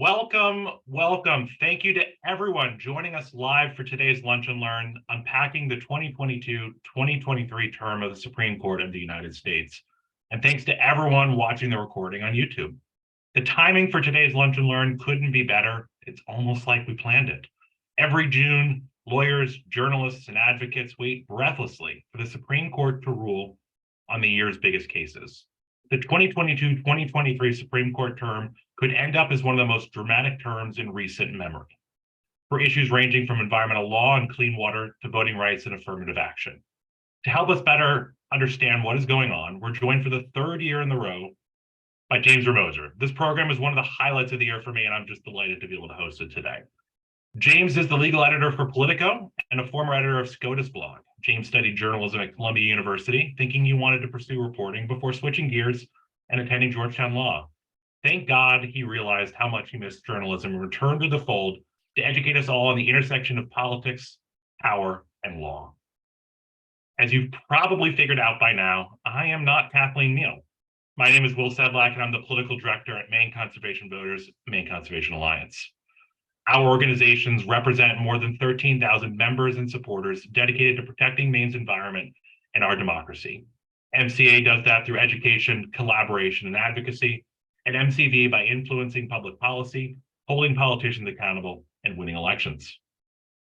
Welcome. Thank you to everyone joining us live for today's Lunch and Learn, unpacking the 2022-2023 term of the Supreme Court of the United States. And thanks to everyone watching the recording on YouTube. The timing for today's Lunch and Learn couldn't be better. It's almost like we planned it. Every June, lawyers, journalists, and advocates wait breathlessly for the Supreme Court to rule on the year's biggest cases. The 2022-2023 Supreme Court term could end up as one of the most dramatic terms in recent memory, for issues ranging from environmental law and clean water to voting rights and affirmative action. To help us better understand what is going on, we're joined for the third year in a row by James Romoser. This program is one of the highlights of the year for me, and I'm just delighted to be able to host it today. James is the legal editor for Politico and a former editor of SCOTUS blog. James studied journalism at Columbia University, thinking he wanted to pursue reporting before switching gears and attending Georgetown Law. Thank God he realized how much he missed journalism and returned to the fold to educate us all on the intersection of politics, power, and law. As you've probably figured out by now, I am not Kathleen Neal. My name is Will Sedlak, and I'm the political director at Maine Conservation Voters, Maine Conservation Alliance. Our organizations represent more than 13,000 members and supporters dedicated to protecting Maine's environment and our democracy. MCA does that through education, collaboration, and advocacy, and MCV by influencing public policy, holding politicians accountable, and winning elections.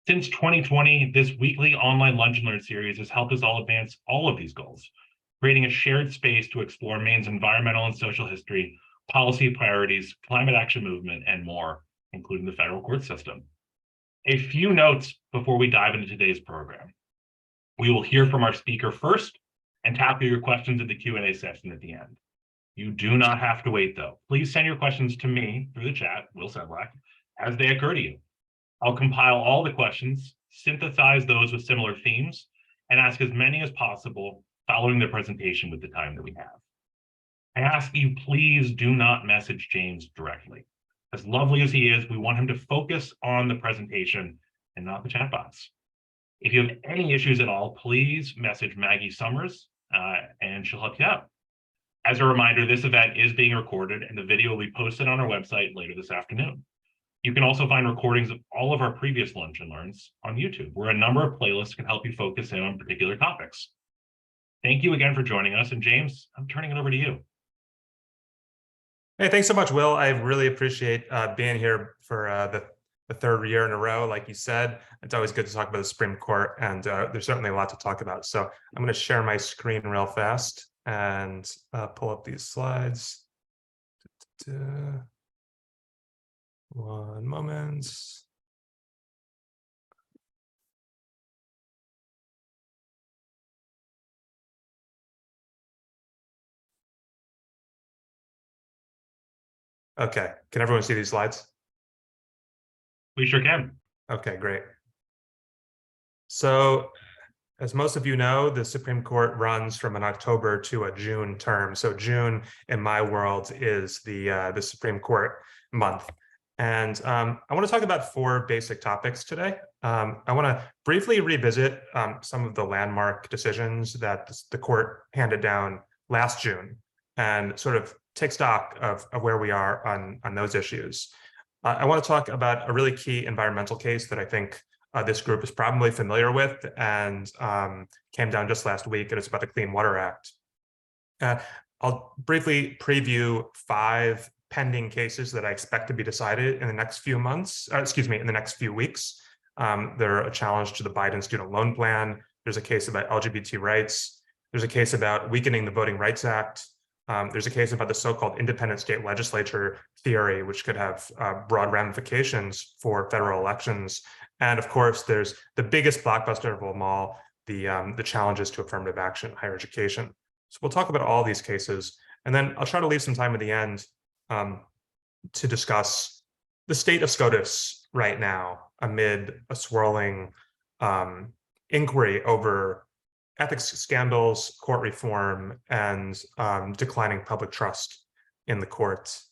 Since 2020, this weekly online Lunch and Learn series has helped us all advance all of these goals, creating a shared space to explore Maine's environmental and social history, policy priorities, climate action movement, and more, including the federal court system. A few notes before we dive into today's program. We will hear from our speaker first and tackle your questions in the Q&A session at the end. You do not have to wait, though. Please send your questions to me through the chat, Will Sedlak, as they occur to you. I'll compile all the questions, synthesize those with similar themes, and ask as many as possible following the presentation with the time that we have. I ask you, please do not message James directly. As lovely as he is, we want him to focus on the presentation and not the chat box. If you have any issues at all, please message Maggie Summers and she'll help you out. As a reminder, this event is being recorded and the video will be posted on our website later this afternoon. You can also find recordings of all of our previous Lunch and Learns on YouTube, where a number of playlists can help you focus in on particular topics. Thank you again for joining us, and James, I'm turning it over to you. Hey, thanks so much, Will. I really appreciate being here for the third year in a row. Like you said, it's always good to talk about the Supreme Court, and there's certainly a lot to talk about. So I'm going to share my screen real fast and pull up these slides. One moment. Okay, can everyone see these slides? We sure can. Okay, great. So, as most of you know, the Supreme Court runs from an October to a June term. So June, in my world, is the Supreme Court month. And I want to talk about four basic topics today. I want to briefly revisit some of the landmark decisions that the court handed down last June and sort of take stock of where we are on those issues. I want to talk about a really key environmental case that I think this group is probably familiar with and came down just last week, and it's about the Clean Water Act. I'll briefly preview 5 pending cases that I expect to be decided in the next few months, in the next few weeks. They're a challenge to the Biden student loan plan. There's a case about LGBT rights. There's a case about weakening the Voting Rights Act. There's a case about the so-called independent state legislature theory, which could have broad ramifications for federal elections. And of course, there's the biggest blockbuster of them all, the challenges to affirmative action in higher education. So we'll talk about all these cases, and then I'll try to leave some time at the end to discuss the state of SCOTUS right now amid a swirling inquiry over ethics scandals, court reform, and declining public trust in the courts.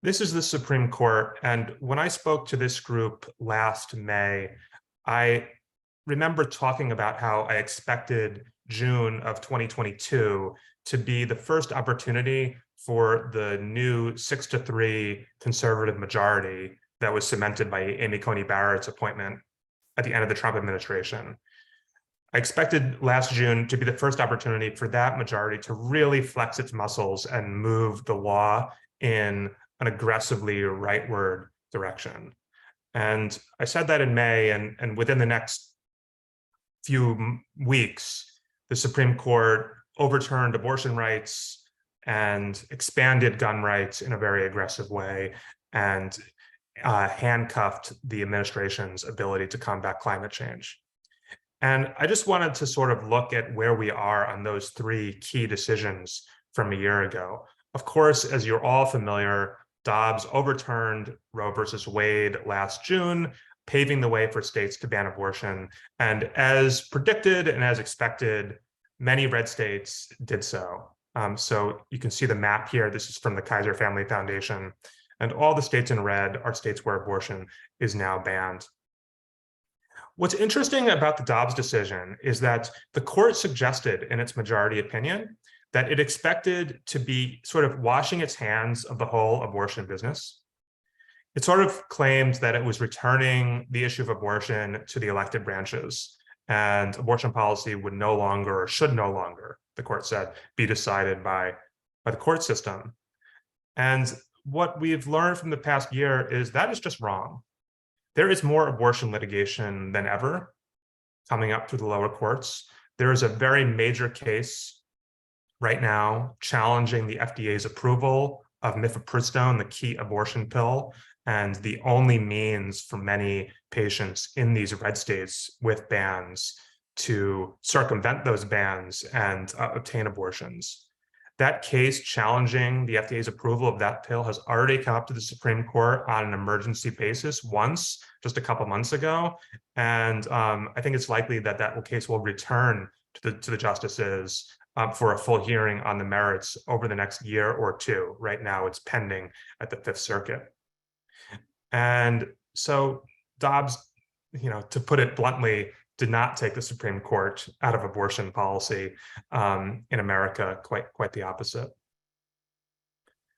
This is the Supreme Court, and when I spoke to this group last May, I remember talking about how I expected June of 2022 to be the first opportunity for the new 6-3 conservative majority that was cemented by Amy Coney Barrett's appointment at the end of the Trump administration. I expected last June to be the first opportunity for that majority to really flex its muscles and move the law in an aggressively rightward direction. And I said that in May, and within the next few weeks, the Supreme Court overturned abortion rights and expanded gun rights in a very aggressive way, and handcuffed the administration's ability to combat climate change. And I just wanted to sort of look at where we are on those three key decisions from a year ago. Of course, as you're all familiar, Dobbs overturned Roe versus Wade last June, paving the way for states to ban abortion. And as predicted and as expected, many red states did so. So you can see the map here. This is from the Kaiser Family Foundation. And all the states in red are states where abortion is now banned. What's interesting about the Dobbs decision is that the court suggested in its majority opinion that it expected to be sort of washing its hands of the whole abortion business. It sort of claimed that it was returning the issue of abortion to the elected branches, and abortion policy would no longer, or should no longer, the court said, be decided by the court system. And what we've learned from the past year is that is just wrong. There is more abortion litigation than ever coming up through the lower courts. There is a very major case right now challenging the FDA's approval of mifepristone, the key abortion pill, and the only means for many patients in these red states with bans to circumvent those bans and obtain abortions. That case challenging the FDA's approval of that pill has already come up to the Supreme Court on an emergency basis once, just a couple months ago. And I think it's likely that that case will return to the justices for a full hearing on the merits over the next year or two. Right now, it's pending at the Fifth Circuit. And so Dobbs, to put it bluntly, did not take the Supreme Court out of abortion policy in America, quite the opposite.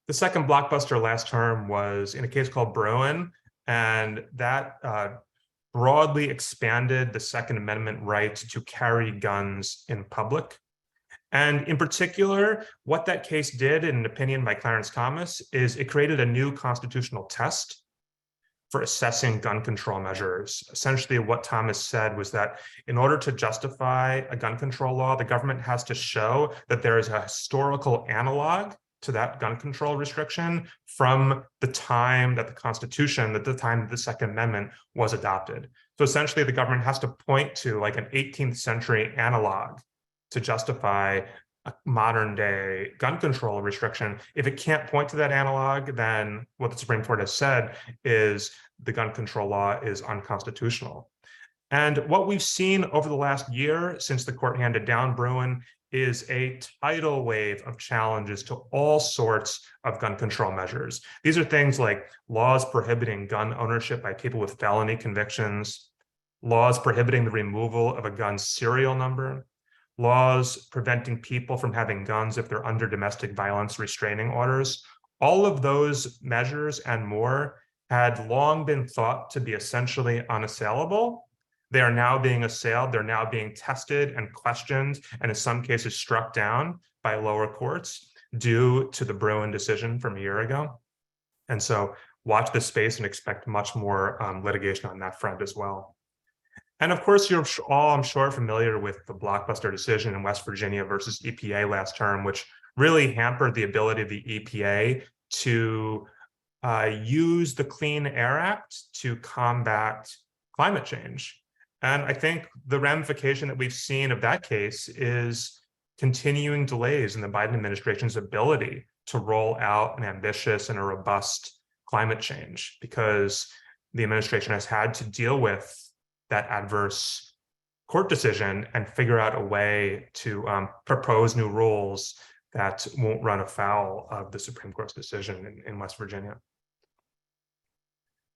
The second blockbuster last term was in a case called Bruin, and that broadly expanded the Second Amendment right to carry guns in public. And in particular, what that case did, in an opinion by Clarence Thomas, is it created a new constitutional test for assessing gun control measures. Essentially, what Thomas said was that in order to justify a gun control law, the government has to show that there is a historical analog to that gun control restriction from the time that the Constitution, at the time that the Second Amendment was adopted. So essentially, the government has to point to like an 18th century analog to justify a modern day gun control restriction. If it can't point to that analog, then what the Supreme Court has said is the gun control law is unconstitutional. And what we've seen over the last year since the court handed down Bruin is a tidal wave of challenges to all sorts of gun control measures. These are things like laws prohibiting gun ownership by people with felony convictions, laws prohibiting the removal of a gun's serial number, laws preventing people from having guns if they're under domestic violence restraining orders. All of those measures and more had long been thought to be essentially unassailable. They are now being assailed. They're now being tested and questioned, and in some cases struck down by lower courts due to the Bruin decision from a year ago. And so watch this space and expect much more litigation on that front as well. And of course, you're all, I'm sure, familiar with the blockbuster decision in West Virginia versus EPA last term, which really hampered the ability of the EPA to use the Clean Air Act to combat climate change. And I think the ramification that we've seen of that case is continuing delays in the Biden administration's ability to roll out an ambitious and a robust climate change, because the administration has had to deal with that adverse court decision and figure out a way to propose new rules that won't run afoul of the Supreme Court's decision in West Virginia.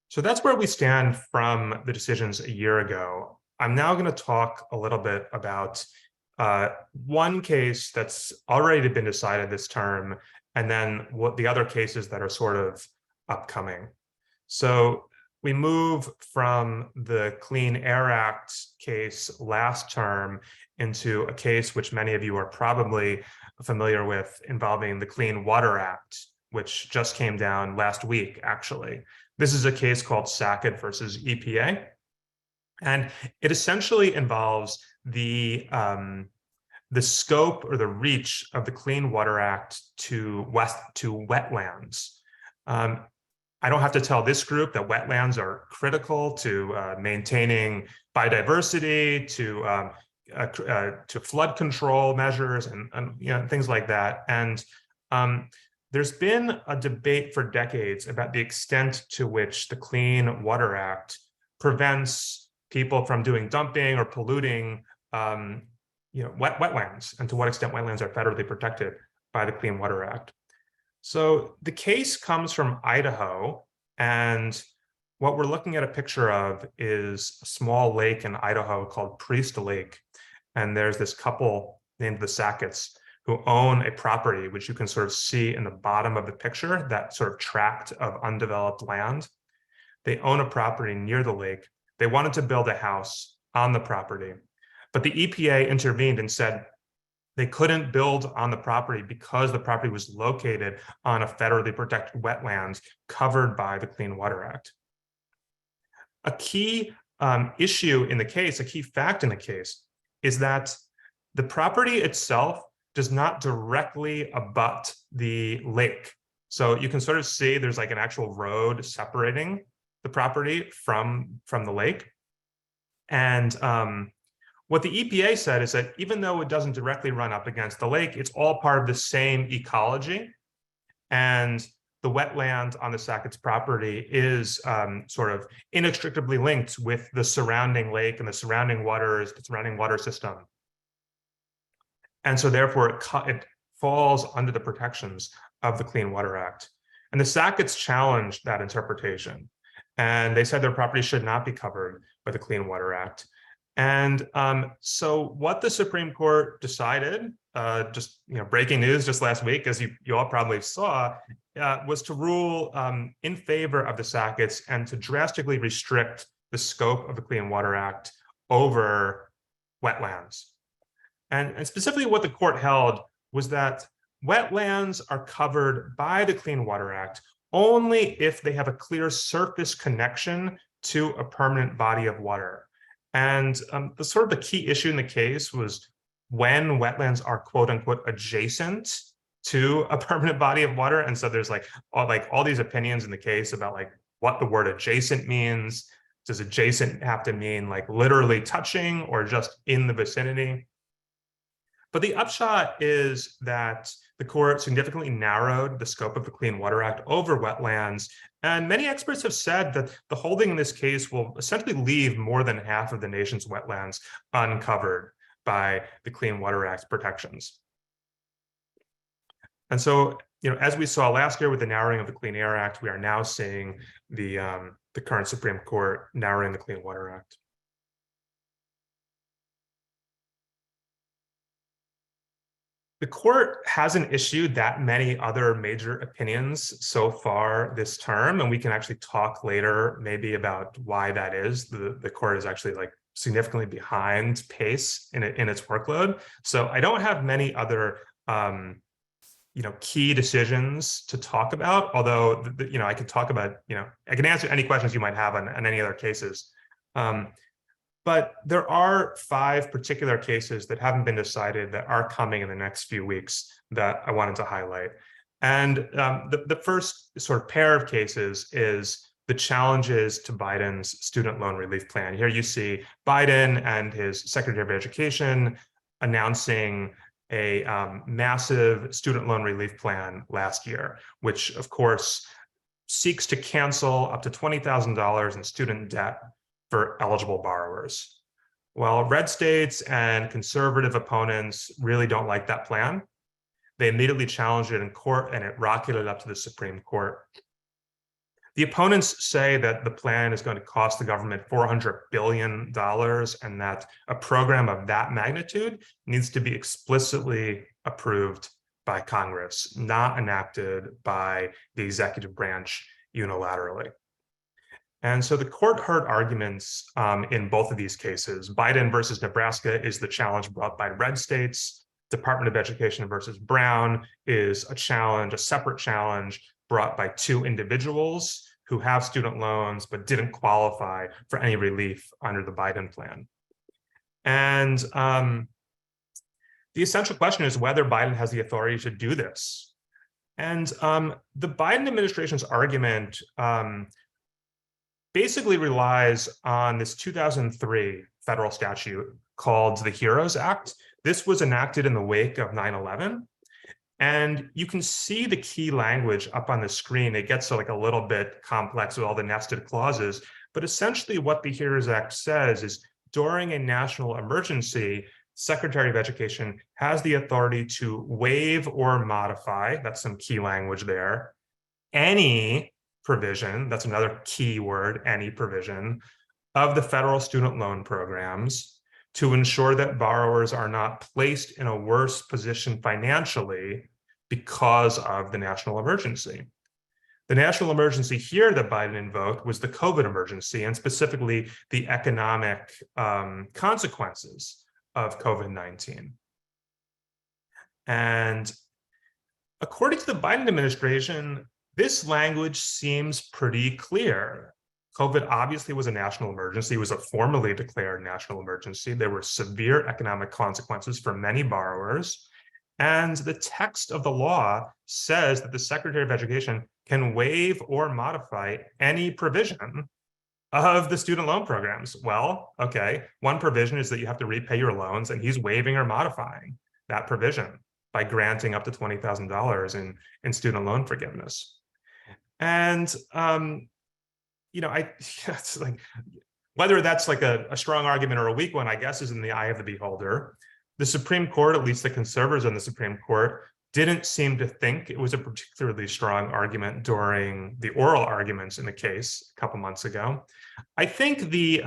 So that's where we stand from the decisions a year ago. I'm now going to talk a little bit about one case that's already been decided this term, and then what the other cases that are sort of upcoming. So we move from the Clean Air Act case last term into a case which many of you are probably familiar with, involving the Clean Water Act, which just came down last week, actually. This is a case called Sackett versus EPA. And it essentially involves the scope or the reach of the Clean Water Act to wetlands. I don't have to tell this group that wetlands are critical to maintaining biodiversity, to flood control measures, and things like that. And there's been a debate for decades about the extent to which the Clean Water Act prevents people from doing dumping or polluting wetlands, and to what extent wetlands are federally protected by the Clean Water Act. So the case comes from Idaho, and what we're looking at a picture of is a small lake in Idaho called Priest Lake. And there's this couple named the Sacketts who own a property, which you can sort of see in the bottom of the picture, that sort of tract of undeveloped land. They own a property near the lake. They wanted to build a house on the property, but the EPA intervened and said they couldn't build on the property because the property was located on a federally protected wetland covered by the Clean Water Act. A key issue in the case, a key fact in the case, is that the property itself does not directly abut the lake. So you can sort of see there's like an actual road separating the property from the lake. And what the EPA said is that even though it doesn't directly run up against the lake, it's all part of the same ecology. And the wetland on the Sackett's property is sort of inextricably linked with the surrounding lake and the surrounding waters, the surrounding water system. And so therefore it falls under the protections of the Clean Water Act. And the Sacketts challenged that interpretation. And they said their property should not be covered by the Clean Water Act. And so what the Supreme Court decided, just breaking news just last week, as you all probably saw, was to rule in favor of the Sacketts and to drastically restrict the scope of the Clean Water Act over wetlands. And specifically what the court held was that wetlands are covered by the Clean Water Act only if they have a clear surface connection to a permanent body of water. And the sort of the key issue in the case was when wetlands are quote unquote adjacent to a permanent body of water. And so there's like all these opinions in the case about like what the word adjacent means. Does adjacent have to mean like literally touching or just in the vicinity? But the upshot is that the court significantly narrowed the scope of the Clean Water Act over wetlands. And many experts have said that the holding in this case will essentially leave more than half of the nation's wetlands uncovered by the Clean Water Act's protections. And so, as we saw last year with the narrowing of the Clean Air Act, we are now seeing the current Supreme Court narrowing the Clean Water Act. The court hasn't issued that many other major opinions so far this term, and we can actually talk later maybe about why that is. The court is actually like significantly behind pace in its workload. So I don't have many other key decisions to talk about, although I could talk about, I can answer any questions you might have on any other cases. But there are 5 particular cases that haven't been decided that are coming in the next few weeks that I wanted to highlight. And the first sort of pair of cases is the challenges to Biden's student loan relief plan. Here you see Biden and his Secretary of Education announcing a massive student loan relief plan last year, which of course seeks to cancel up to $20,000 in student debt for eligible borrowers. Well, red states and conservative opponents really don't like that plan. They immediately challenged it in court, and it rocketed up to the Supreme Court. The opponents say that the plan is going to cost the government $400 billion and that a program of that magnitude needs to be explicitly approved by Congress, not enacted by the executive branch unilaterally. And so the court heard arguments in both of these cases. Biden versus Nebraska is the challenge brought by red states. Department of Education versus Brown is a separate challenge brought by two individuals who have student loans but didn't qualify for any relief under the Biden plan. And the essential question is whether Biden has the authority to do this. And the Biden administration's argument basically relies on this 2003 federal statute called the HEROES Act. This was enacted in the wake of 9/11. And you can see the key language up on the screen. It gets like a little bit complex with all the nested clauses. But essentially what the HEROES Act says is during a national emergency, Secretary of Education has the authority to waive or modify, that's some key language there, any provision, that's another key word, any provision, of the federal student loan programs to ensure that borrowers are not placed in a worse position financially because of the national emergency. The national emergency here that Biden invoked was the COVID emergency, and specifically the economic consequences of COVID-19. And according to the Biden administration, this language seems pretty clear. COVID obviously was a national emergency. It was a formally declared national emergency. There were severe economic consequences for many borrowers. And the text of the law says that the Secretary of Education can waive or modify any provision of the student loan programs. Well, okay, one provision is that you have to repay your loans, and he's waiving or modifying that provision by granting up to $20,000 in student loan forgiveness. And it's like whether that's like a strong argument or a weak one, I guess, is in the eye of the beholder. The Supreme Court, at least the conservatives on the Supreme Court, didn't seem to think it was a particularly strong argument during the oral arguments in the case a couple months ago. I think the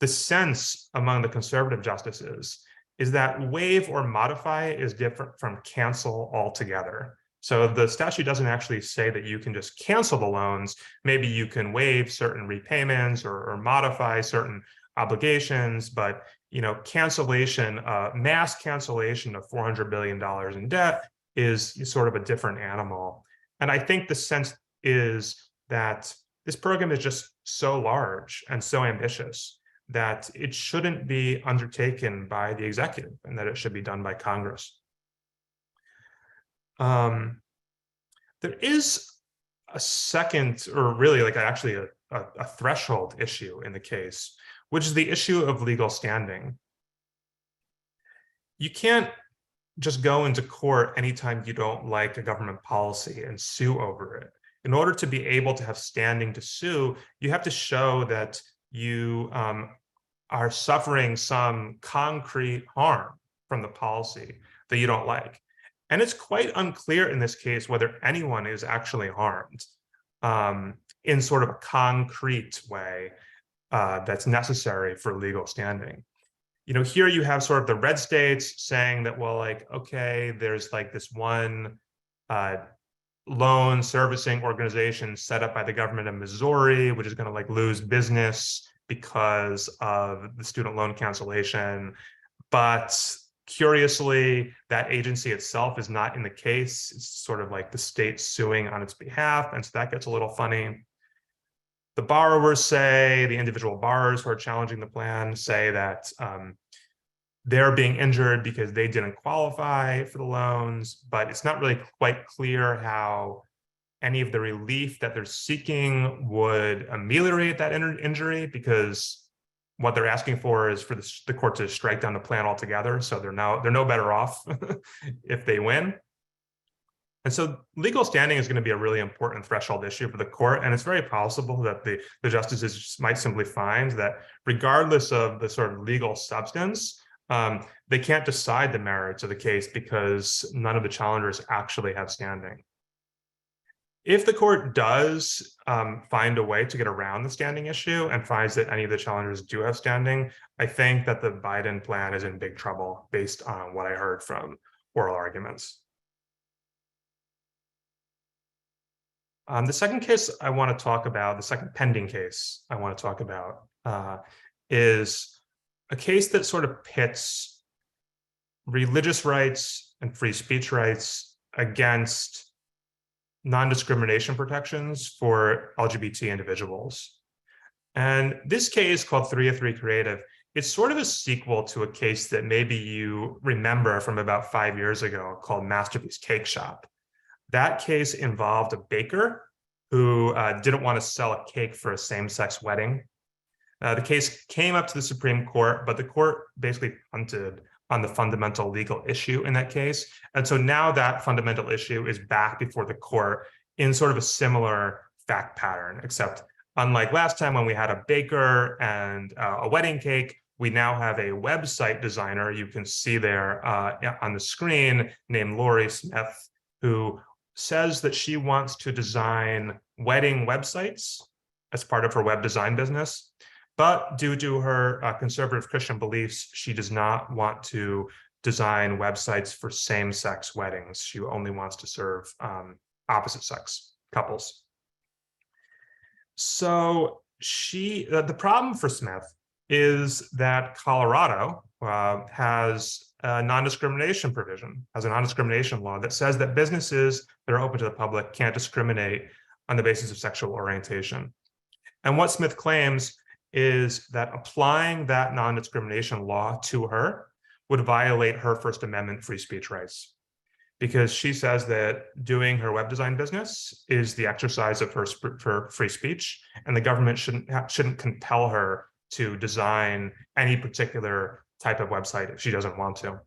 sense among the conservative justices is that waive or modify is different from cancel altogether. So the statute doesn't actually say that you can just cancel the loans. Maybe you can waive certain repayments or modify certain obligations, but cancellation, mass cancellation of $400 billion in debt is sort of a different animal. And I think the sense is that this program is just so large and so ambitious that it shouldn't be undertaken by the executive and that it should be done by Congress. There is a second, or really like actually a threshold issue in the case, which is the issue of legal standing. You can't just go into court anytime you don't like a government policy and sue over it. In order to be able to have standing to sue, you have to show that you are suffering some concrete harm from the policy that you don't like. And it's quite unclear in this case whether anyone is actually harmed in sort of a concrete way that's necessary for legal standing. Here you have sort of the red states saying that, well, like, okay, there's like this one loan servicing organization set up by the government of Missouri, which is going to like lose business because of the student loan cancellation. But curiously, that agency itself is not in the case. It's sort of like the state suing on its behalf. And so that gets a little funny. The borrowers say, the individual borrowers who are challenging the plan say that they're being injured because they didn't qualify for the loans, but it's not really quite clear how any of the relief that they're seeking would ameliorate that injury, because what they're asking for is for the court to strike down the plan altogether. So they're no better off if they win. And so legal standing is going to be a really important threshold issue for the court. And it's very possible that the justices might simply find that regardless of the sort of legal substance, they can't decide the merits of the case because none of the challengers actually have standing. If the court does find a way to get around the standing issue and finds that any of the challengers do have standing, I think that the Biden plan is in big trouble based on what I heard from oral arguments. The second case I want to talk about, the second pending case I want to talk about, is a case that sort of pits religious rights and free speech rights against non-discrimination protections for LGBT individuals. And this case, called 303 Creative, it's sort of a sequel to a case that maybe you remember from about 5 years ago called Masterpiece Cake Shop. That case involved a baker who didn't want to sell a cake for a same-sex wedding. The case came up to the Supreme Court, but the court basically punted on the fundamental legal issue in that case. And so now that fundamental issue is back before the court in sort of a similar fact pattern, except unlike last time when we had a baker and a wedding cake, we now have a website designer you can see there on the screen named Lori Smith, who says that she wants to design wedding websites as part of her web design business. But due to her conservative Christian beliefs, she does not want to design websites for same-sex weddings. She only wants to serve opposite-sex couples. So the problem for Smith is that Colorado has a non-discrimination provision, has a non-discrimination law that says that businesses that are open to the public can't discriminate on the basis of sexual orientation. And what Smith claims is that applying that non-discrimination law to her would violate her First Amendment free speech rights, because she says that doing her web design business is the exercise of her free speech, and the government shouldn't compel her to design any particular type of website if she doesn't want to.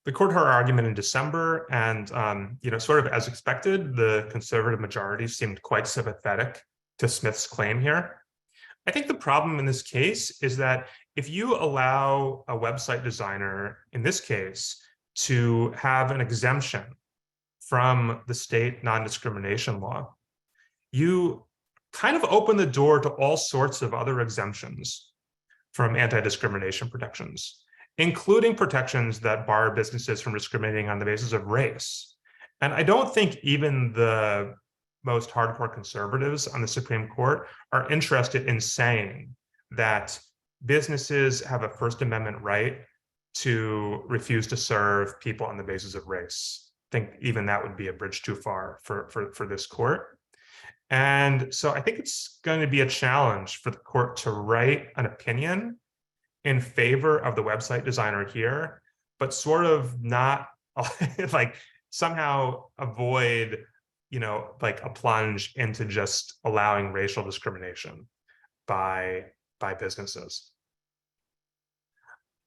The court heard our argument in December, and sort of as expected, the conservative majority seemed quite sympathetic to Smith's claim here. I think the problem in this case is that if you allow a website designer, in this case, to have an exemption from the state non-discrimination law, you kind of open the door to all sorts of other exemptions from anti-discrimination protections, including protections that bar businesses from discriminating on the basis of race. And I don't think even the most hardcore conservatives on the Supreme Court are interested in saying that businesses have a First Amendment right to refuse to serve people on the basis of race. I think even that would be a bridge too far for this court. And so I think it's going to be a challenge for the court to write an opinion in favor of the website designer here, but sort of not like somehow avoid like a plunge into just allowing racial discrimination by businesses.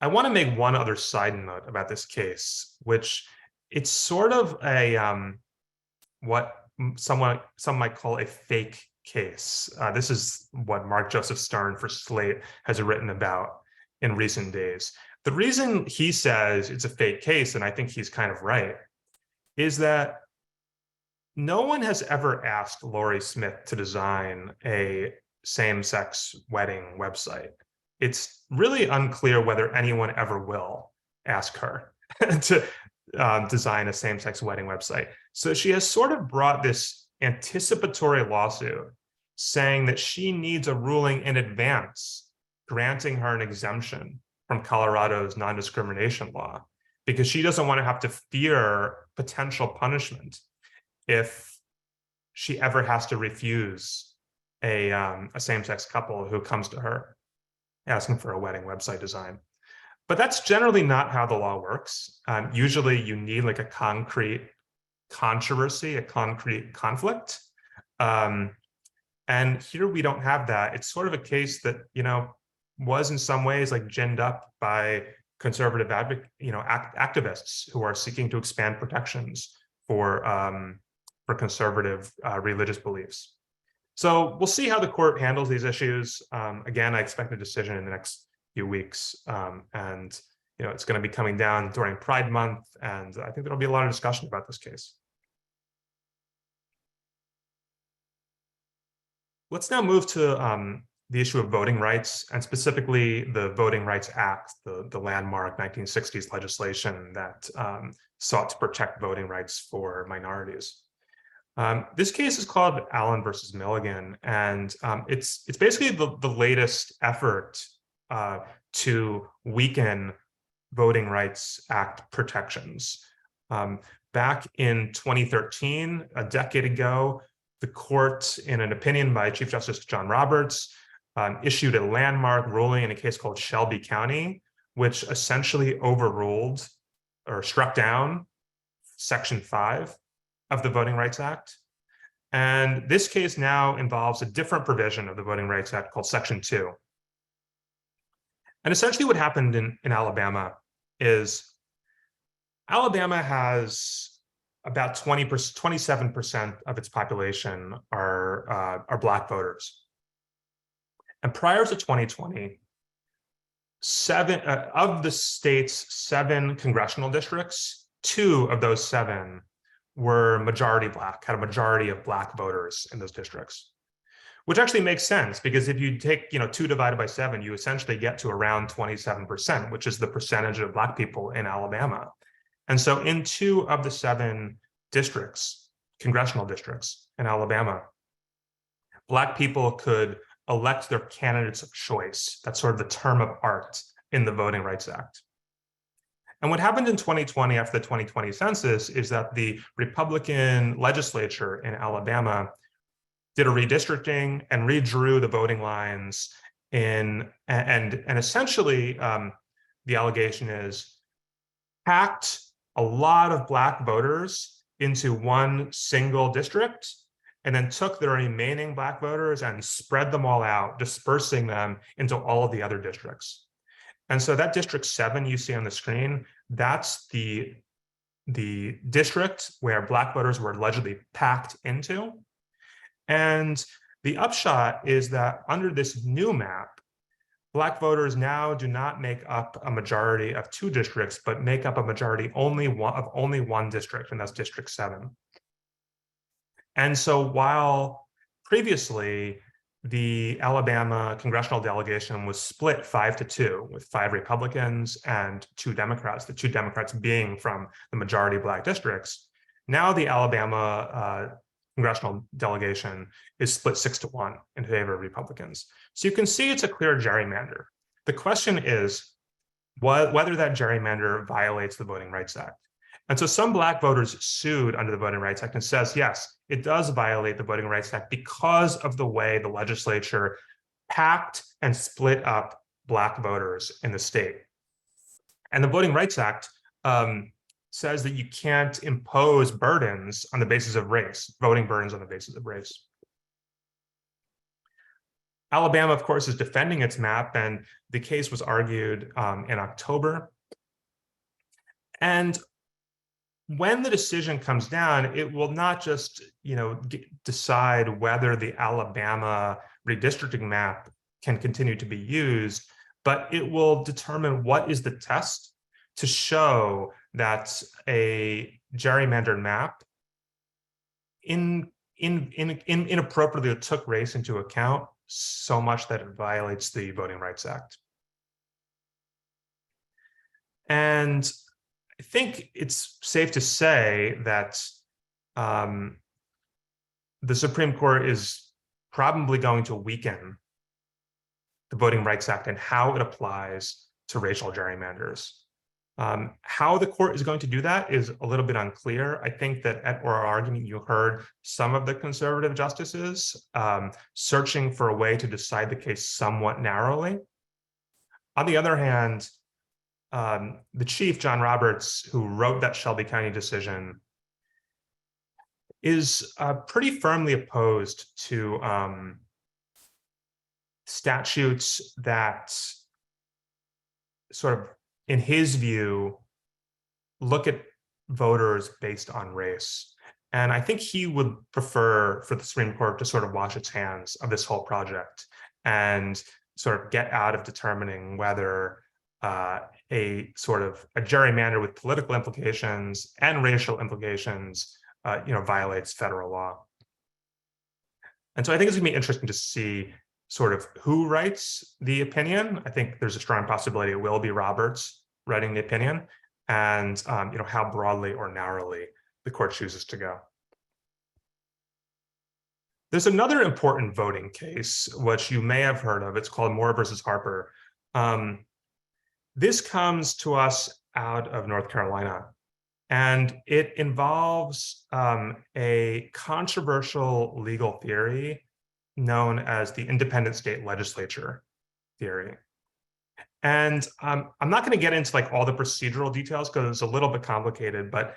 I want to make one other side note about this case, which it's sort of a what some might call a fake case. This is what Mark Joseph Stern for Slate has written about in recent days. The reason he says it's a fake case, and I think he's kind of right, is that no one has ever asked Lori Smith to design a same-sex wedding website. It's really unclear whether anyone ever will ask her to design a same-sex wedding website. So she has sort of brought this anticipatory lawsuit saying that she needs a ruling in advance granting her an exemption from Colorado's non-discrimination law, because she doesn't want to have to fear potential punishment if she ever has to refuse a same-sex couple who comes to her asking for a wedding website design. But that's generally not how the law works. Usually you need like a concrete controversy, a concrete conflict. And here we don't have that. It's sort of a case that, was in some ways like ginned up by conservative activists who are seeking to expand protections for conservative religious beliefs. So we'll see how the court handles these issues. Again, I expect a decision in the next few weeks, and it's going to be coming down during Pride Month, and I think there'll be a lot of discussion about this case. Let's now move to the issue of voting rights, and specifically the Voting Rights Act, the landmark 1960s legislation that sought to protect voting rights for minorities. This case is called Allen versus Milligan, and it's basically the latest effort to weaken Voting Rights Act protections. Back in 2013, a decade ago, the court, in an opinion by Chief Justice John Roberts, issued a landmark ruling in a case called Shelby County, which essentially overruled or struck down Section 5 of the Voting Rights Act. And this case now involves a different provision of the Voting Rights Act called Section 2. And essentially what happened in Alabama is Alabama has about 27% of its population are Black voters. And prior to 2020, of the state's 7 congressional districts, 2 of those 7 were majority Black, had a majority of Black voters in those districts, which actually makes sense because if you take 2 divided by 7, you essentially get to around 27%, which is the percentage of Black people in Alabama. And so in 2 of the 7 districts, congressional districts in Alabama, Black people could elect their candidates of choice. That's sort of the term of art in the Voting Rights Act. And what happened in 2020 after the 2020 census is that the Republican legislature in Alabama did a redistricting and redrew the voting lines and essentially the allegation is packed a lot of Black voters into one single district and then took the remaining Black voters and spread them all out, dispersing them into all of the other districts. And so that District 7 you see on the screen, that's the district where Black voters were allegedly packed into. And the upshot is that under this new map, Black voters now do not make up a majority of 2 districts, but make up a majority only one district, and that's District 7. And so while previously the Alabama congressional delegation was split 5-2 with 5 Republicans and 2 Democrats, the 2 Democrats being from the majority Black districts, now the Alabama congressional delegation is split 6-1 in favor of Republicans. So you can see it's a clear gerrymander. The question is whether that gerrymander violates the Voting Rights Act. And so some Black voters sued under the Voting Rights Act and says, yes, it does violate the Voting Rights Act because of the way the legislature packed and split up Black voters in the state. And the Voting Rights Act says that you can't impose burdens on the basis of race, voting burdens on the basis of race. Alabama, of course, is defending its map, and the case was argued in October. And when the decision comes down, it will not just decide whether the Alabama redistricting map can continue to be used, but it will determine what is the test to show that a gerrymandered map inappropriately took race into account so much that it violates the Voting Rights Act. And I think it's safe to say that the Supreme Court is probably going to weaken the Voting Rights Act and how it applies to racial gerrymanders. How the court is going to do that is a little bit unclear. I think that at oral argument, you heard some of the conservative justices searching for a way to decide the case somewhat narrowly. On the other hand, the Chief, John Roberts, who wrote that Shelby County decision, is pretty firmly opposed to statutes that sort of, in his view, look at voters based on race. And I think he would prefer for the Supreme Court to sort of wash its hands of this whole project and sort of get out of determining whether a gerrymander with political implications and racial implications, violates federal law. And so I think it's gonna be interesting to see sort of who writes the opinion. I think there's a strong possibility it will be Roberts writing the opinion, and how broadly or narrowly the court chooses to go. There's another important voting case, which you may have heard of. It's called Moore versus Harper. This comes to us out of North Carolina, and it involves a controversial legal theory known as the independent state legislature theory. And I'm not going to get into like all the procedural details because it's a little bit complicated, but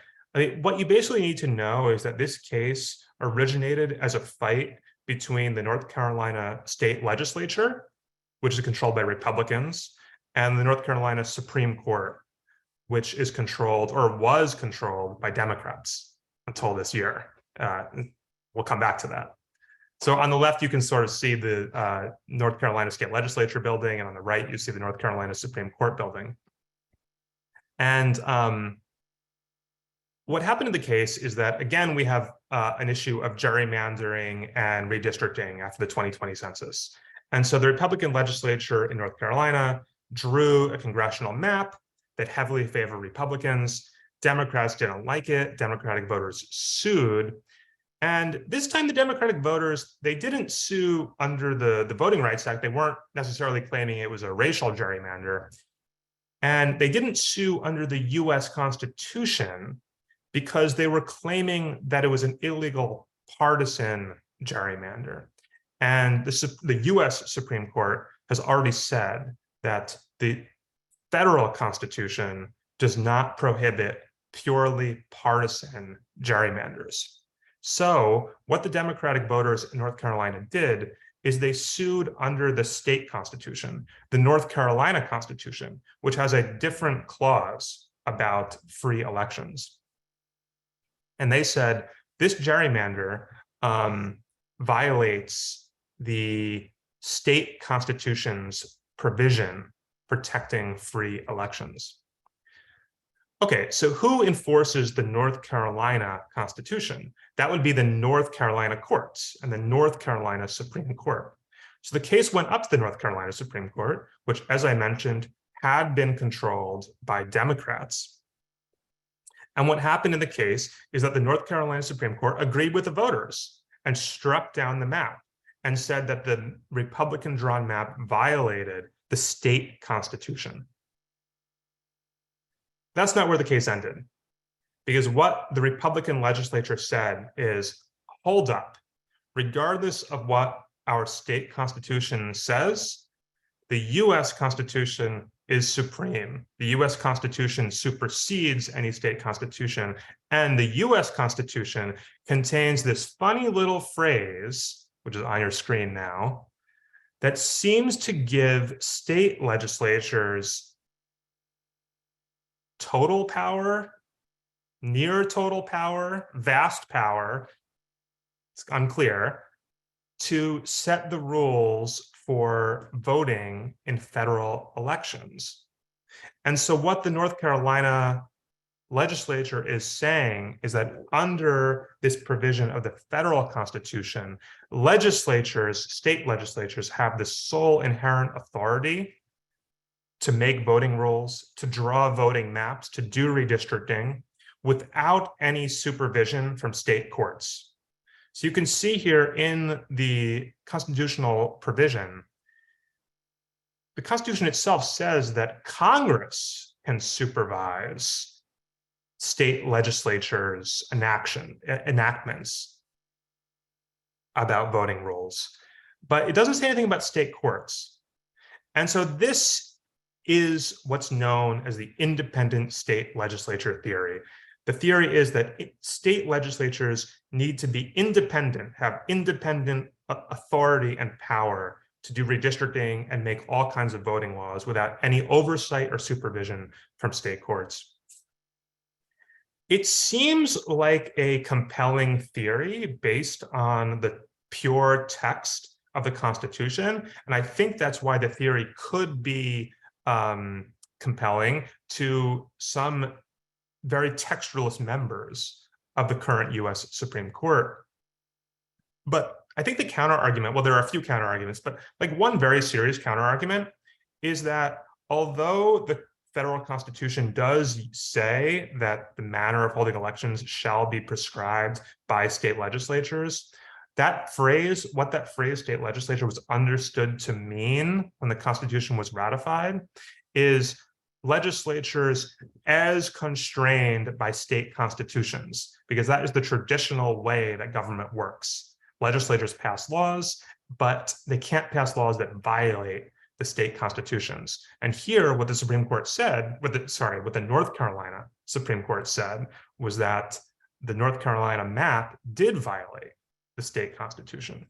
what you basically need to know is that this case originated as a fight between the North Carolina state legislature, which is controlled by Republicans, and the North Carolina Supreme Court, which is controlled or was controlled by Democrats until this year. We'll come back to that. So on the left, you can sort of see the North Carolina State Legislature building, and on the right, you see the North Carolina Supreme Court building. And what happened in the case is that, again, we have an issue of gerrymandering and redistricting after the 2020 census. And so the Republican legislature in North Carolina drew a congressional map that heavily favored Republicans. Democrats didn't like it. Democratic voters sued. And this time, the Democratic voters, they didn't sue under the Voting Rights Act. They weren't necessarily claiming it was a racial gerrymander. And they didn't sue under the US Constitution because they were claiming that it was an illegal partisan gerrymander. And the US Supreme Court has already said that the federal Constitution does not prohibit purely partisan gerrymanders. So what the Democratic voters in North Carolina did is they sued under the state constitution, the North Carolina Constitution, which has a different clause about free elections. And they said this gerrymander violates the state constitution's provision protecting free elections. Okay, so who enforces the North Carolina Constitution? That would be the North Carolina courts and the North Carolina Supreme Court. So the case went up to the North Carolina Supreme Court, which, as I mentioned, had been controlled by Democrats. And what happened in the case is that the North Carolina Supreme Court agreed with the voters and struck down the map and said that the Republican-drawn map violated the state constitution. That's not where the case ended, because what the Republican legislature said is, hold up, regardless of what our state constitution says, the US Constitution is supreme. The US Constitution supersedes any state constitution, and the US Constitution contains this funny little phrase, which is on your screen now, that seems to give state legislatures total power, near total power, vast power, it's unclear, to set the rules for voting in federal elections. And so what the North Carolina legislature is saying is that under this provision of the federal constitution, legislatures, state legislatures, have the sole inherent authority to make voting rules, to draw voting maps, to do redistricting without any supervision from state courts. So you can see here in the constitutional provision, the Constitution itself says that Congress can supervise state legislatures' enactments about voting rules, but it doesn't say anything about state courts. And so this is what's known as the independent state legislature theory. The theory is that state legislatures need to be independent, have independent authority and power to do redistricting and make all kinds of voting laws without any oversight or supervision from state courts. It seems like a compelling theory based on the pure text of the Constitution, and I think that's why the theory could be compelling to some very textualist members of the current US Supreme Court. But I think the counter argument, well, there are a few counter arguments, but like one very serious counter argument is that although the federal constitution does say that the manner of holding elections shall be prescribed by state legislatures, that phrase, what that phrase state legislature was understood to mean when the Constitution was ratified, is legislatures as constrained by state constitutions, because that is the traditional way that government works. Legislatures pass laws, but they can't pass laws that violate the state constitutions. And here, what the Supreme Court said, what the North Carolina Supreme Court said was that the North Carolina map did violate the state constitution.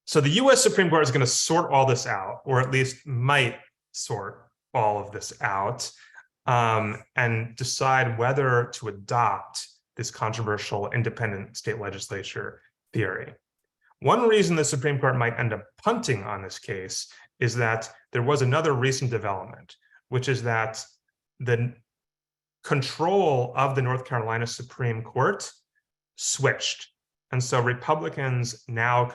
So the US Supreme Court is going to sort all this out, or at least might sort all of this out, and decide whether to adopt this controversial independent state legislature theory. One reason the Supreme Court might end up punting on this case is that there was another recent development, which is that the control of the North Carolina Supreme Court switched. And so Republicans now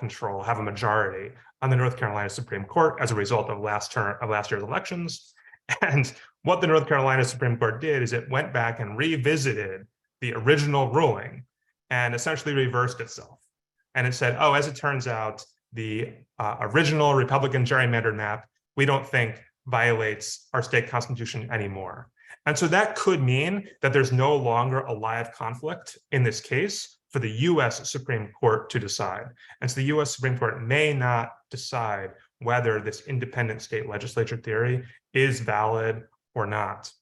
have a majority on the North Carolina Supreme Court as a result of last year's elections. And what the North Carolina Supreme Court did is it went back and revisited the original ruling and essentially reversed itself. And it said, oh, as it turns out, the original Republican gerrymandered map, we don't think violates our state constitution anymore. And so that could mean that there's no longer a live conflict in this case for the US Supreme Court to decide. And so the US Supreme Court may not decide whether this independent state legislature theory is valid or not.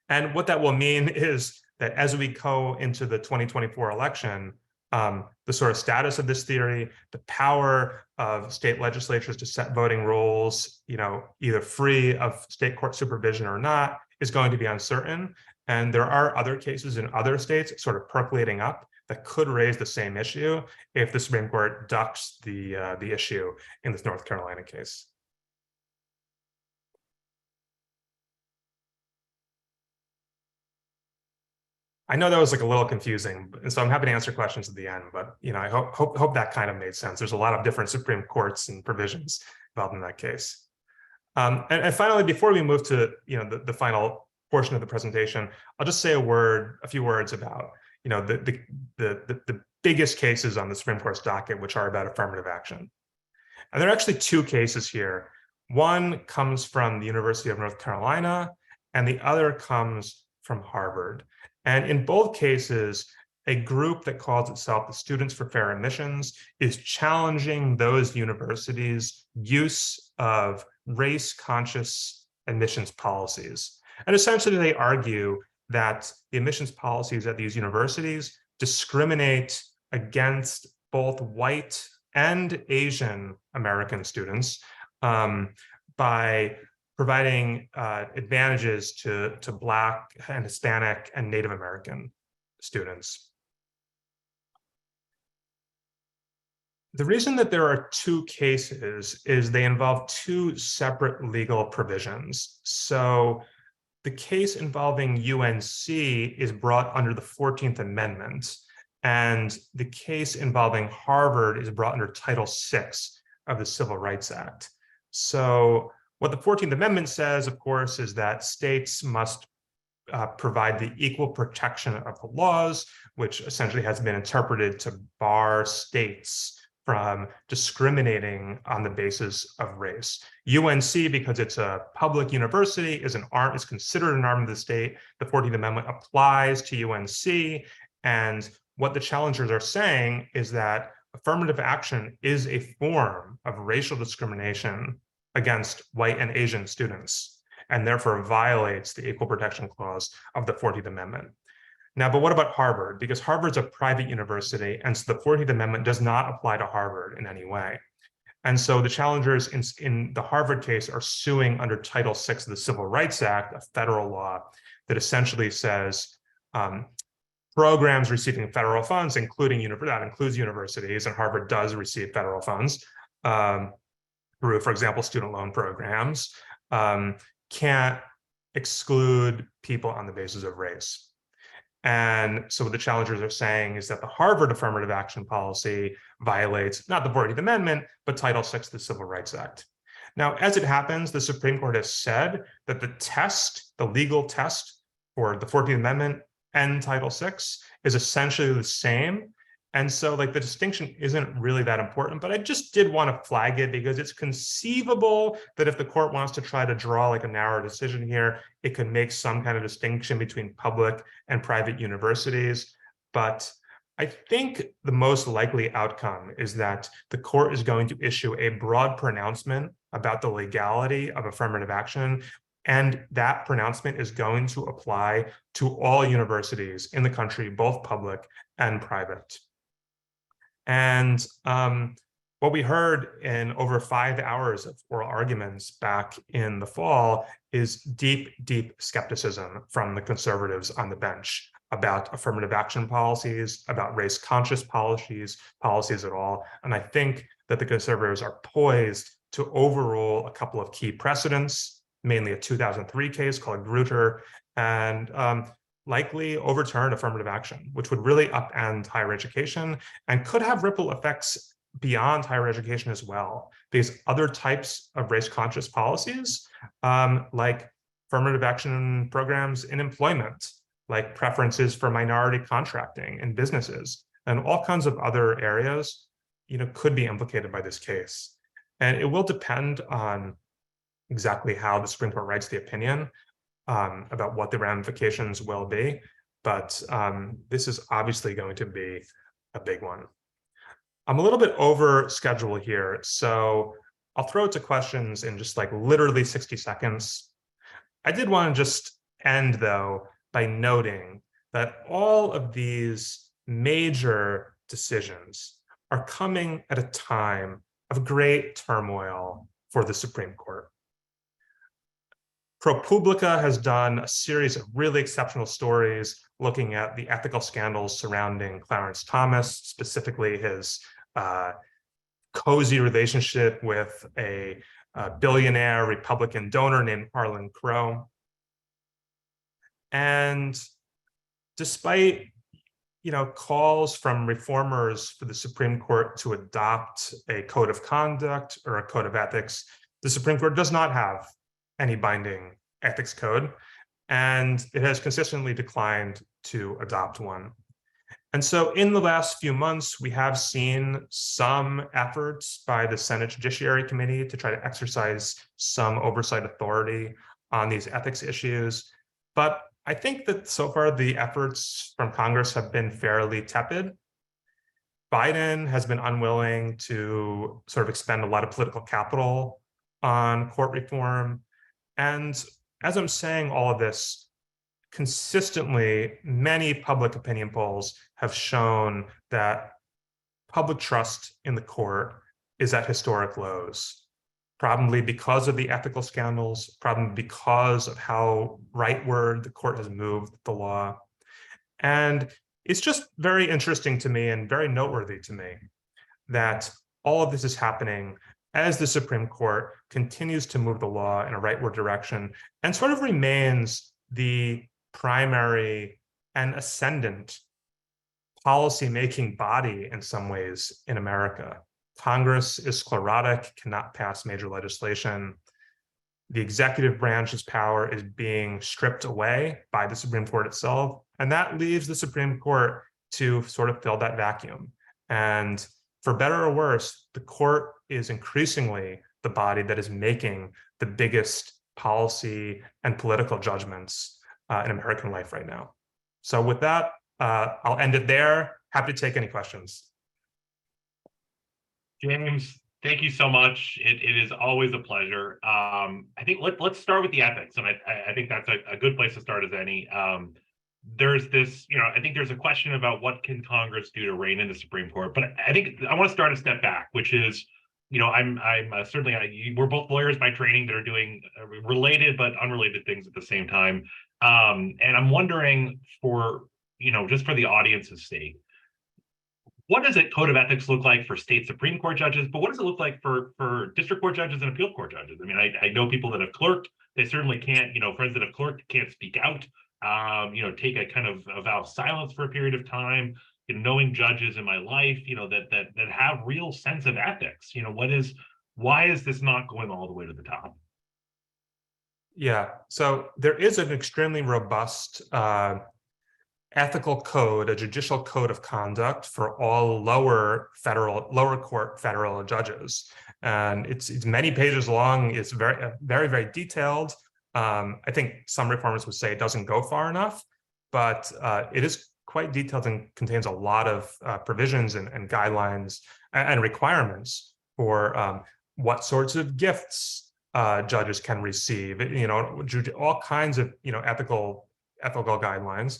And what that will mean is that as we go into the 2024 election, the sort of status of this theory, the power of state legislatures to set voting rules, either free of state court supervision or not, is going to be uncertain. And there are other cases in other states sort of percolating up that could raise the same issue if the Supreme Court ducks the issue in this North Carolina case. I know that was like a little confusing, and so I'm happy to answer questions at the end, but I hope that kind of made sense. There's a lot of different Supreme Courts and provisions involved in that case. And finally, before we move to the final portion of the presentation, I'll just say a few words about the biggest cases on the Supreme Court's docket, which are about affirmative action. And there are actually two cases here. One comes from the University of North Carolina, and the other comes from Harvard. And in both cases, a group that calls itself the Students for Fair Admissions is challenging those universities' use of race-conscious admissions policies. And essentially, they argue that the admissions policies at these universities discriminate against both white and Asian American students by providing advantages to Black and Hispanic and Native American students. The reason that there are two cases is they involve two separate legal provisions. So the case involving UNC is brought under the 14th Amendment, and the case involving Harvard is brought under Title VI of the Civil Rights Act. So what the 14th Amendment says, of course, is that states must provide the equal protection of the laws, which essentially has been interpreted to bar states from discriminating on the basis of race. UNC, because it's a public university, is considered an arm of the state. The 14th Amendment applies to UNC, and what the challengers are saying is that affirmative action is a form of racial discrimination against white and Asian students, and therefore violates the Equal Protection Clause of the 14th Amendment. Now, but what about Harvard? Because Harvard's a private university, and so the 14th Amendment does not apply to Harvard in any way. And so the challengers in the Harvard case are suing under Title VI of the Civil Rights Act, a federal law that essentially says programs receiving federal funds, that includes universities, and Harvard does receive federal funds, through, for example, student loan programs, can't exclude people on the basis of race. And so what the challengers are saying is that the Harvard affirmative action policy violates not the 14th Amendment, but Title VI of the Civil Rights Act. Now, as it happens, the Supreme Court has said that the test, the legal test for the 14th Amendment and Title VI is essentially the same. And so like the distinction isn't really that important, but I just did want to flag it because it's conceivable that if the court wants to try to draw like a narrow decision here, it could make some kind of distinction between public and private universities. But I think the most likely outcome is that the court is going to issue a broad pronouncement about the legality of affirmative action. And that pronouncement is going to apply to all universities in the country, both public and private. And what we heard in over 5 hours of oral arguments back in the fall is deep, deep skepticism from the conservatives on the bench about affirmative action policies, about race-conscious policies at all. And I think that the conservatives are poised to overrule a couple of key precedents, mainly a 2003 case called Grutter, and likely overturn affirmative action, which would really upend higher education and could have ripple effects beyond higher education as well. These other types of race-conscious policies, like affirmative action programs in employment, like preferences for minority contracting in businesses, and all kinds of other areas, could be implicated by this case. And it will depend on exactly how the Supreme Court writes the opinion about what the ramifications will be. But this is obviously going to be a big one. I'm a little bit over schedule here, so I'll throw it to questions in just like literally 60 seconds. I did want to just end though by noting that all of these major decisions are coming at a time of great turmoil for the Supreme Court. ProPublica has done a series of really exceptional stories looking at the ethical scandals surrounding Clarence Thomas, specifically his cozy relationship with a billionaire Republican donor named Harlan Crow. And despite calls from reformers for the Supreme Court to adopt a code of conduct or a code of ethics, the Supreme Court does not have any binding ethics code, and it has consistently declined to adopt one. And so in the last few months, we have seen some efforts by the Senate Judiciary Committee to try to exercise some oversight authority on these ethics issues. But I think that so far the efforts from Congress have been fairly tepid. Biden has been unwilling to sort of expend a lot of political capital on court reform. And as I'm saying all of this, consistently, many public opinion polls have shown that public trust in the court is at historic lows, probably because of the ethical scandals, probably because of how rightward the court has moved the law. And it's just very interesting to me and very noteworthy to me that all of this is happening as the Supreme Court continues to move the law in a rightward direction and sort of remains the primary and ascendant policy-making body in some ways in America. Congress is sclerotic, cannot pass major legislation. The executive branch's power is being stripped away by the Supreme Court itself, and that leaves the Supreme Court to sort of fill that vacuum. And for better or worse, the court is increasingly the body that is making the biggest policy and political judgments in American life right now. So with that, I'll end it there. Happy to take any questions. James, thank you so much. It is always a pleasure. I think let's start with the ethics, and I think that's a good place to start as any. There's this, I think there's a question about what can Congress do to rein in the Supreme Court, but I think I want to start a step back, which is, I'm certainly, we're both lawyers by training that are doing related but unrelated things at the same time. And I'm wondering for, just for the audience's sake, what does a code of ethics look like for state Supreme Court judges, but what does it look like for district court judges and appeal court judges? I mean, I know people that have clerked, they certainly can't, friends that have clerked can't speak out take a kind of a vow of silence for a period of time, knowing judges in my life, that have real sense of ethics. Why is this not going all the way to the top? Yeah, so there is an extremely robust ethical code, a judicial code of conduct for all lower court federal judges, and it's many pages long. It's very detailed. I think some reformers would say it doesn't go far enough, but it is quite detailed and contains a lot of provisions and guidelines and requirements for what sorts of gifts judges can receive. All kinds of ethical guidelines.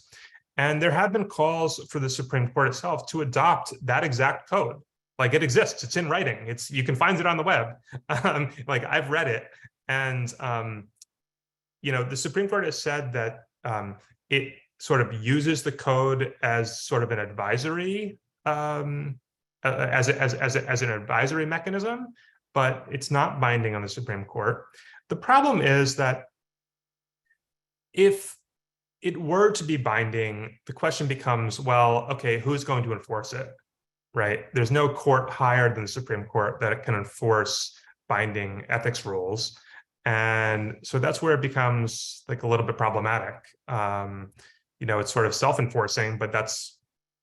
And there have been calls for the Supreme Court itself to adopt that exact code. Like, it exists, it's in writing, you can find it on the web. Like, I've read it. And the Supreme Court has said that it sort of uses the code as sort of an advisory, as an advisory mechanism, but it's not binding on the Supreme Court. The problem is that if it were to be binding, the question becomes, well, okay, who's going to enforce it, right? There's no court higher than the Supreme Court that can enforce binding ethics rules. And so that's where it becomes like a little bit problematic. It's sort of self-enforcing, but that's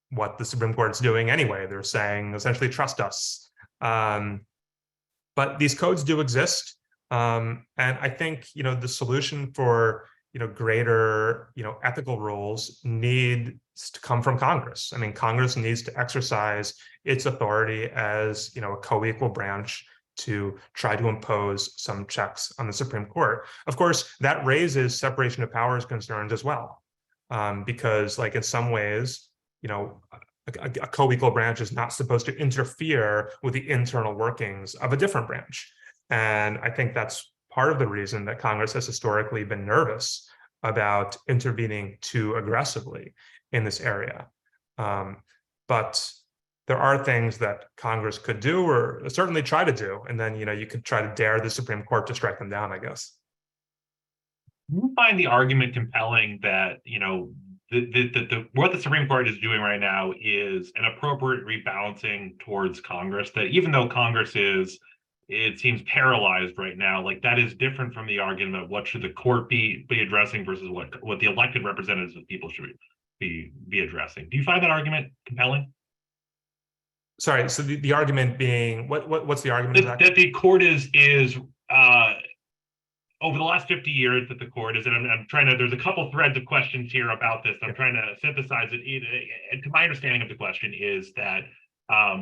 what the Supreme Court is doing anyway. They're saying, essentially, trust us. But these codes do exist. And I think, the solution for greater, ethical rules needs to come from Congress. I mean, Congress needs to exercise its authority as, a co-equal branch to try to impose some checks on the Supreme Court. Of course, that raises separation of powers concerns as well, because, like, in some ways, a co-equal branch is not supposed to interfere with the internal workings of a different branch. And I think that's part of the reason that Congress has historically been nervous about intervening too aggressively in this area. But there are things that Congress could do, or certainly try to do, and then you could try to dare the Supreme Court to strike them down, I guess. You find the argument compelling that what the Supreme Court is doing right now is an appropriate rebalancing towards Congress, that even though Congress it seems paralyzed right now, like, that is different from the argument of what should the court be addressing versus what the elected representatives of people should be addressing. Do you find that argument compelling? Sorry, so the argument being, what's the argument exactly? That the court is over the last 50 years that the court is, and I'm trying to, there's a couple threads of questions here about this. I'm trying to synthesize it. And to my understanding of the question is that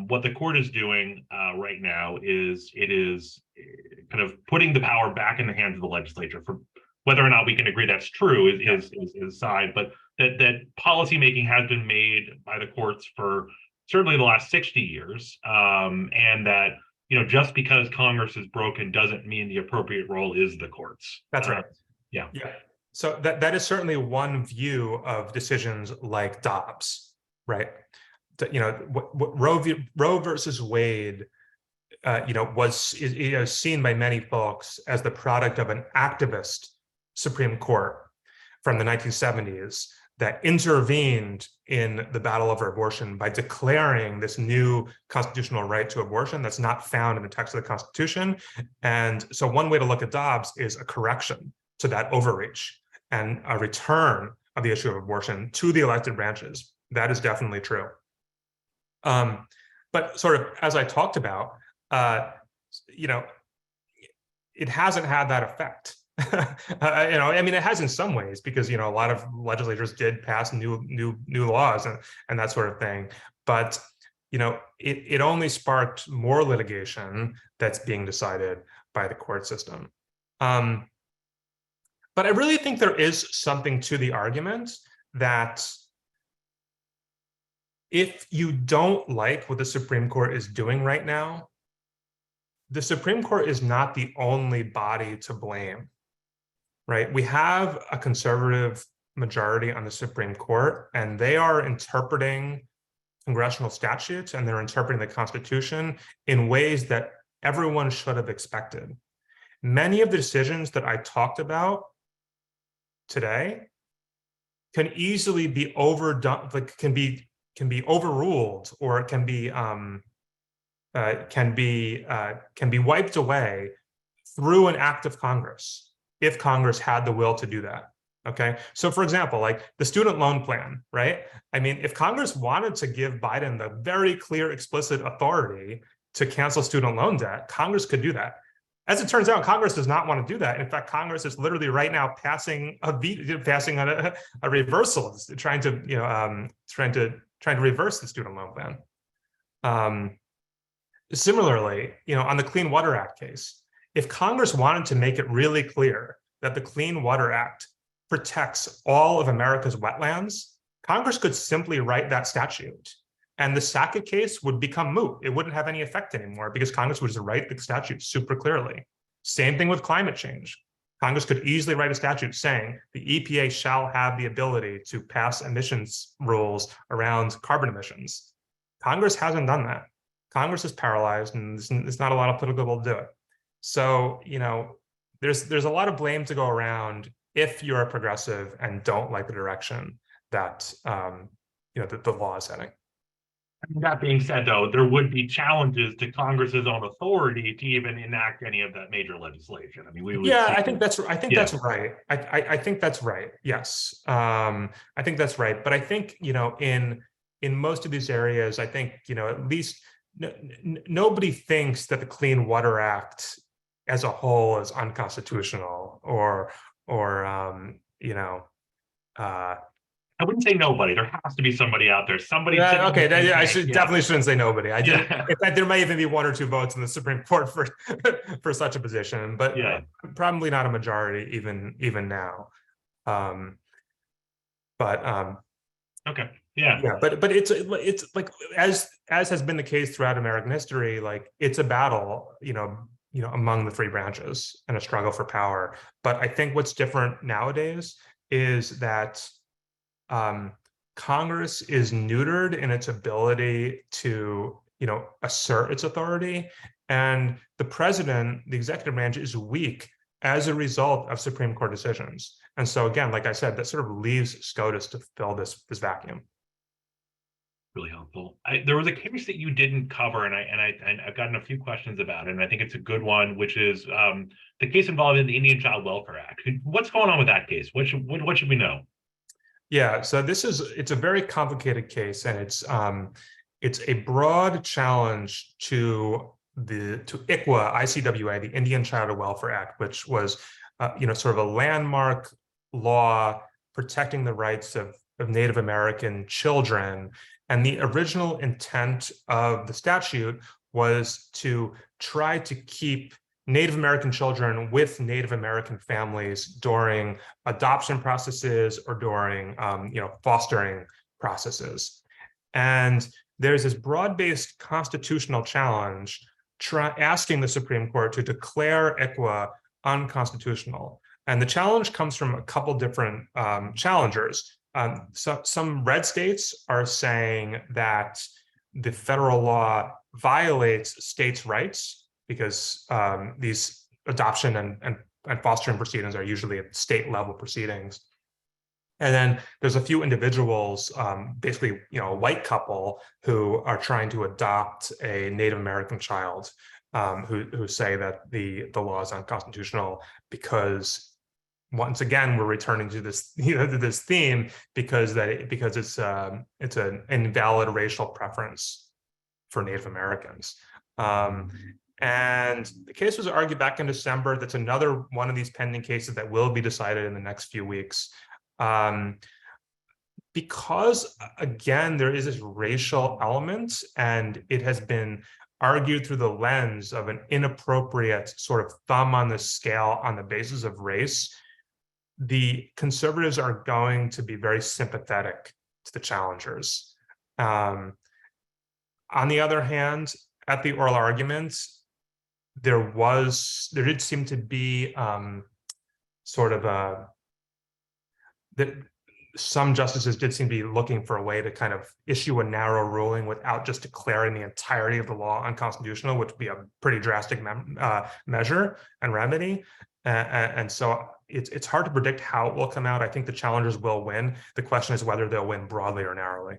what the court is doing right now is it is kind of putting the power back in the hands of the legislature. For whether or not we can agree that's true is aside, but that policymaking has been made by the courts for certainly the last 60 years, and that just because Congress is broken doesn't mean the appropriate role is the courts. That's right. Yeah. So that is certainly one view of decisions like Dobbs, right? What Roe versus Wade, is seen by many folks as the product of an activist Supreme Court from the 1970s that intervened in the battle over abortion by declaring this new constitutional right to abortion that's not found in the text of the Constitution. And so one way to look at Dobbs is a correction to that overreach and a return of the issue of abortion to the elected branches. That is definitely true. But sort of, as I talked about, it hasn't had that effect. It has in some ways, because a lot of legislators did pass new laws and that sort of thing. But it only sparked more litigation that's being decided by the court system. But I really think there is something to the argument that if you don't like what the Supreme Court is doing right now, the Supreme Court is not the only body to blame. Right? We have a conservative majority on the Supreme Court, and they are interpreting congressional statutes and they're interpreting the Constitution in ways that everyone should have expected. Many of the decisions that I talked about today can easily be overdone, like can be overruled, or it can be wiped away through an act of Congress, if Congress had the will to do that. Okay, so for example, like the student loan plan, right? I mean, if Congress wanted to give Biden the very clear, explicit authority to cancel student loan debt, Congress could do that. As it turns out, Congress does not want to do that. In fact, Congress is literally right now passing a reversal, trying to reverse the student loan plan. Similarly, on the Clean Water Act case, if Congress wanted to make it really clear that the Clean Water Act protects all of America's wetlands, Congress could simply write that statute, and the Sackett case would become moot. It wouldn't have any effect anymore because Congress would just write the statute super clearly. Same thing with climate change. Congress could easily write a statute saying the EPA shall have the ability to pass emissions rules around carbon emissions. Congress hasn't done that. Congress is paralyzed, and there's not a lot of political will to do it. So, there's a lot of blame to go around if you're a progressive and don't like the direction that the law is heading. That being said, though, there would be challenges to Congress's own authority to even enact any of that major legislation. I mean, we would. Yeah, I think that's right. I think that's right. Yes, I think that's right. But I think in most of these areas, I think at least nobody thinks that the Clean Water Act as a whole is unconstitutional or I wouldn't say nobody. There has to be somebody out there. Somebody. Okay, I definitely shouldn't say nobody. I did. In fact, there may even be one or two votes in the Supreme Court for such a position, but probably not a majority even now. Okay. Yeah. But it's like as has been the case throughout American history, like it's a battle, among the three branches and a struggle for power. But I think what's different nowadays is that Congress is neutered in its ability to, assert its authority, and the president, the executive branch, is weak as a result of Supreme Court decisions. And so, again, like I said, that sort of leaves SCOTUS to fill this vacuum. Really helpful. There was a case that you didn't cover, and I've gotten a few questions about it, and I think it's a good one, which is the case involving the Indian Child Welfare Act. What's going on with that case? What should we know? Yeah, so it's a very complicated case, and it's a broad challenge to ICWA, ICWA, the Indian Child Welfare Act, which was sort of a landmark law protecting the rights of Native American children. And the original intent of the statute was to try to keep Native American children with Native American families during adoption processes or during fostering processes. And there's this broad-based constitutional challenge asking the Supreme Court to declare ICWA unconstitutional. And the challenge comes from a couple different challengers. So some red states are saying that the federal law violates states' rights because these adoption and fostering proceedings are usually at state level proceedings. And then there's a few individuals, basically, a white couple who are trying to adopt a Native American child, who say that the law is unconstitutional because, once again, we're returning to this this theme because it's an invalid racial preference for Native Americans. And the case was argued back in December. That's another one of these pending cases that will be decided in the next few weeks. Because, again, there is this racial element, and it has been argued through the lens of an inappropriate sort of thumb on the scale on the basis of race, the conservatives are going to be very sympathetic to the challengers. On the other hand, at the oral arguments, there did seem to be some justices did seem to be looking for a way to kind of issue a narrow ruling without just declaring the entirety of the law unconstitutional, which would be a pretty drastic measure and remedy. And so it's hard to predict how it will come out. I think the challengers will win. The question is whether they'll win broadly or narrowly.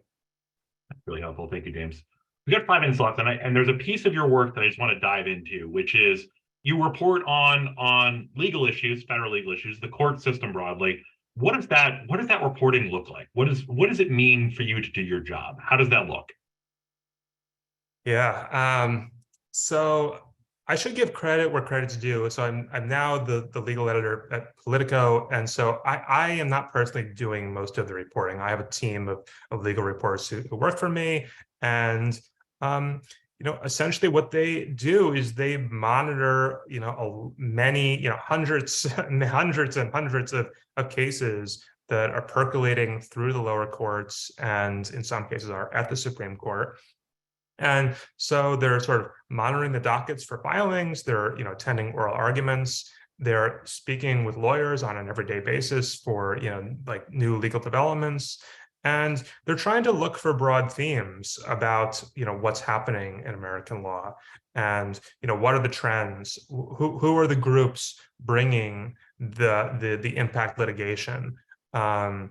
That's really helpful. Thank you, James. We got 5 minutes left, and there's a piece of your work that I just want to dive into, which is you report on legal issues, federal legal issues, the court system broadly. What does that reporting look like? What does it mean for you to do your job? How does that look? Yeah. So I should give credit where credit's due. So I'm now the legal editor at Politico, and so I am not personally doing most of the reporting. I have a team of legal reporters who work for me, and essentially what they do is they monitor many hundreds and hundreds of cases that are percolating through the lower courts, and in some cases are at the Supreme Court. And so they're sort of monitoring the dockets for filings. They're attending oral arguments. They're speaking with lawyers on an everyday basis for like new legal developments. And they're trying to look for broad themes about what's happening in American law, and what are the trends? Who are the groups bringing the impact litigation? And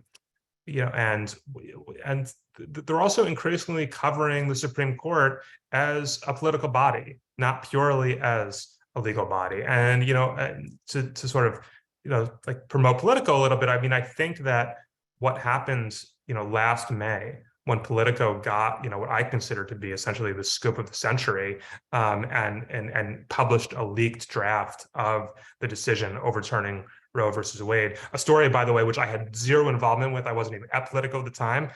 they're also increasingly covering the Supreme Court as a political body, not purely as a legal body. And to sort of like promote Politico a little bit, I mean, I think that what happened last May when Politico got what I consider to be essentially the scoop of the century, and published a leaked draft of the decision overturning Roe versus Wade, a story, by the way, which I had zero involvement with. I wasn't even at Politico at the time.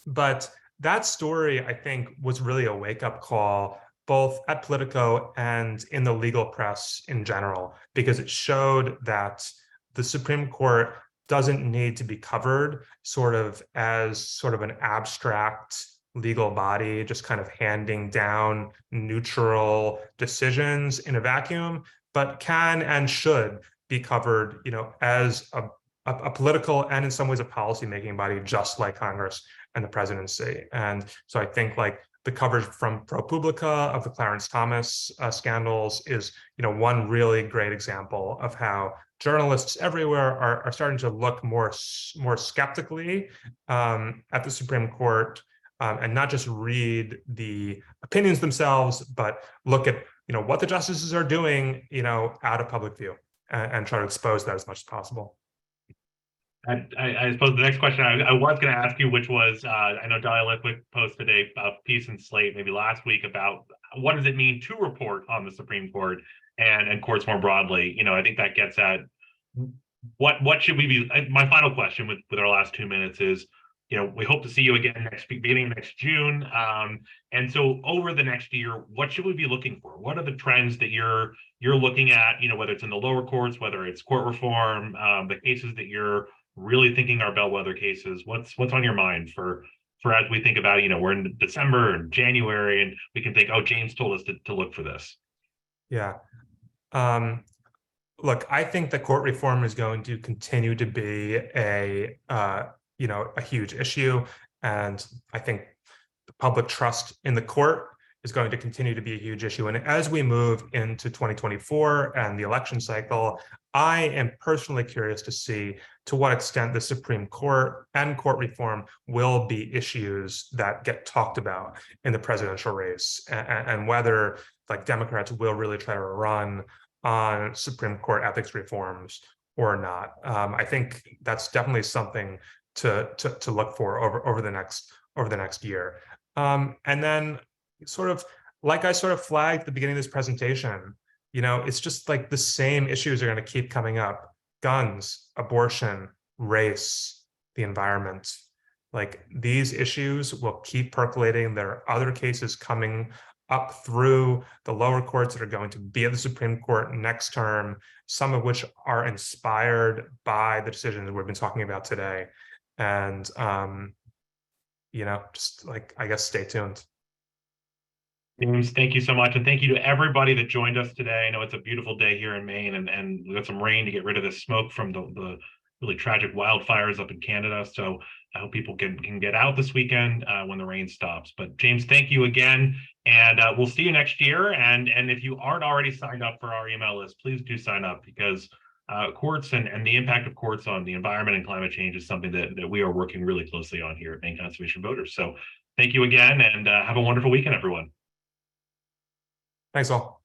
But that story, I think, was really a wake-up call, both at Politico and in the legal press in general, because it showed that the Supreme Court doesn't need to be covered sort of as sort of an abstract legal body, just kind of handing down neutral decisions in a vacuum, but can and should be covered, as a political and in some ways a policy-making body, just like Congress and the presidency. And so I think like the coverage from ProPublica of the Clarence Thomas scandals is, one really great example of how journalists everywhere are starting to look more skeptically at the Supreme Court, and not just read the opinions themselves, but look at what the justices are doing, out of public view, and try to expose that as much as possible. I suppose the next question I was going to ask you, which was, I know Dahlia Lithwick posted a piece in Slate maybe last week about what does it mean to report on the Supreme Court and courts more broadly. I think that gets at what should we be. My final question with our last 2 minutes is, we hope to see you again beginning of next June. And so over the next year, what should we be looking for? What are the trends that you're looking at, whether it's in the lower courts, whether it's court reform, the cases that you're really thinking are bellwether cases? What's on your mind for as we think about, we're in December and January, and we can think, oh, James told us to look for this. Yeah. Look, I think that court reform is going to continue to be a huge issue. And I think the public trust in the court is going to continue to be a huge issue. And as we move into 2024 and the election cycle, I am personally curious to see to what extent the Supreme Court and court reform will be issues that get talked about in the presidential race, and whether like Democrats will really try to run on Supreme Court ethics reforms or not. I think that's definitely something to look for over the next year. And then sort of like I sort of flagged at the beginning of this presentation, it's just like the same issues are going to keep coming up: guns, abortion, race, the environment. Like these issues will keep percolating. There are other cases coming up through the lower courts that are going to be at the Supreme Court next term, some of which are inspired by the decisions we've been talking about today. And, just like, I guess, stay tuned. James, thank you so much. And thank you to everybody that joined us today. I know it's a beautiful day here in Maine, and we got some rain to get rid of the smoke from the really tragic wildfires up in Canada. So I hope people can get out this weekend when the rain stops. But James, thank you again. And we'll see you next year. And if you aren't already signed up for our email list, please do sign up, because courts and the impact of courts on the environment and climate change is something that we are working really closely on here at Maine Conservation Voters. So thank you again, and have a wonderful weekend, everyone. Thanks all.